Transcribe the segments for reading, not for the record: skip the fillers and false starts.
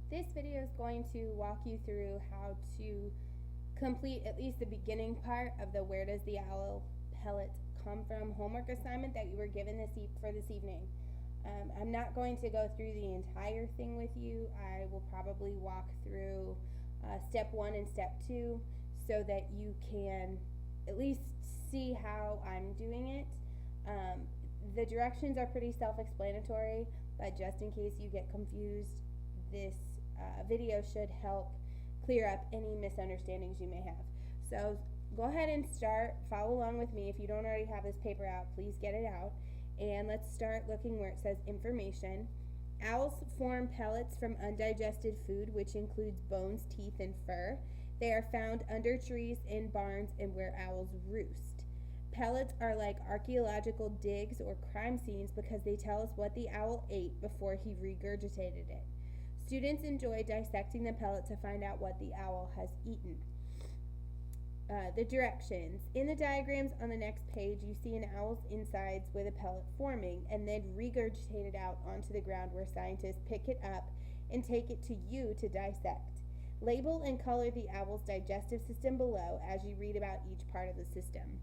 This video is going to walk you through how to complete at least the beginning part of the Where Does the Owl Pellet Come From homework assignment that you were given for this evening. I'm not going to go through the entire thing with you. I will probably walk through step 1 and step 2 so that you can at least see how I'm doing it. The directions are pretty self-explanatory, but just in case you get confused, this video should help clear up any misunderstandings you may have. So go ahead and start. Follow along with me. If you don't already have this paper out, please get it out. And let's start looking where it says information. Owls form pellets from undigested food, which includes bones, teeth, and fur. They are found under trees, in barns, and where owls roost. Pellets are like archaeological digs or crime scenes because they tell us what the owl ate before he regurgitated it. Students enjoy dissecting the pellet to find out what the owl has eaten. The directions. In the diagrams on the next page, you see an owl's insides with a pellet forming and then regurgitated out onto the ground where scientists pick it up and take it to you to dissect. Label and color the owl's digestive system below as you read about each part of the system.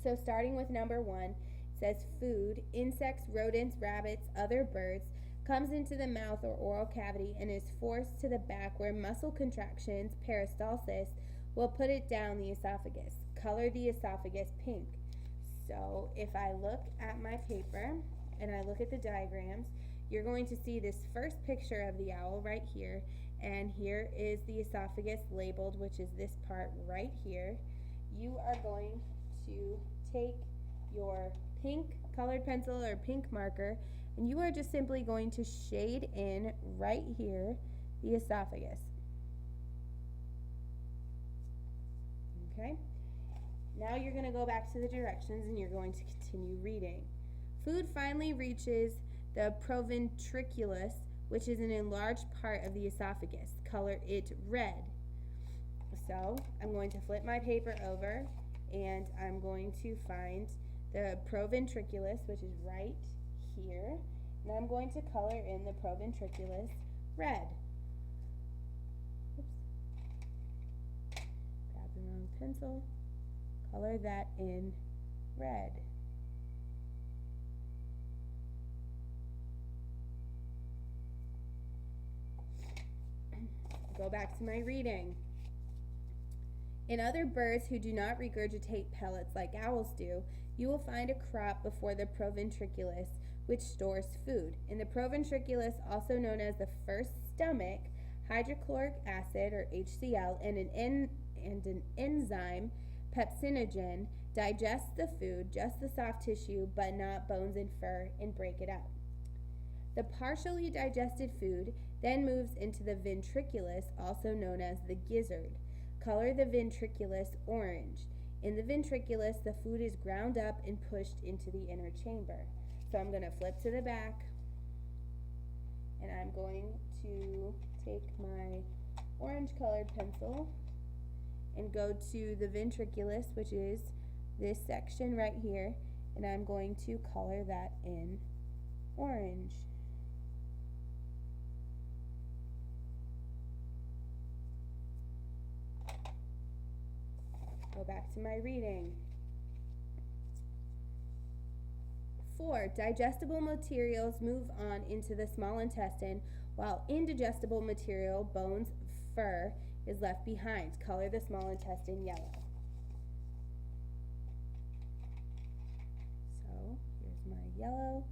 So starting with number 1, it says food, insects, rodents, rabbits, other birds, comes into the mouth or oral cavity and is forced to the back where muscle contractions, peristalsis, will put it down the esophagus. Color the esophagus pink. So if I look at my paper and I look at the diagrams, you're going to see this first picture of the owl right here, and here is the esophagus labeled, which is this part right here. You are going to take your pink colored pencil or pink marker, and you are just simply going to shade in right here the esophagus. Okay, now you're going to go back to the directions and you're going to continue reading. Food finally reaches the proventriculus, which is an enlarged part of the esophagus. Color it red. So I'm going to flip my paper over and I'm going to find the proventriculus, which is right here, and I'm going to color in the proventriculus red. Oops. Grab the wrong pencil. Color that in red. Go back to my reading. In other birds who do not regurgitate pellets like owls do, you will find a crop before the proventriculus, which stores food. In the proventriculus, also known as the first stomach, hydrochloric acid, or HCl, and an enzyme, pepsinogen, digests the food, just the soft tissue, but not bones and fur, and break it up. The partially digested food then moves into the ventriculus, also known as the gizzard. Color the ventriculus orange. In the ventriculus, the food is ground up and pushed into the inner chamber. So I'm going to flip to the back, and I'm going to take my orange colored pencil and go to the ventriculus, which is this section right here, and I'm going to color that in orange. Go back to my reading. 4. Digestible materials move on into the small intestine, while indigestible material, bones, fur, is left behind. Color the small intestine yellow. So here's my yellow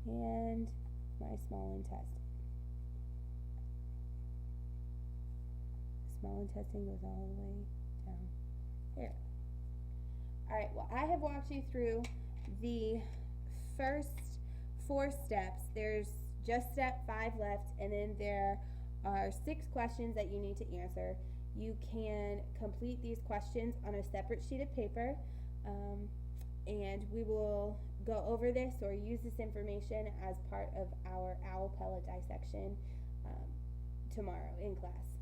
and my small intestine. The small intestine goes all the way down here. Alright, well, I have walked you through the first 4 steps. There's just step 5 left, and then there are 6 questions that you need to answer. You can complete these questions on a separate sheet of paper, and we will go over this or use this information as part of our owl pellet dissection tomorrow in class.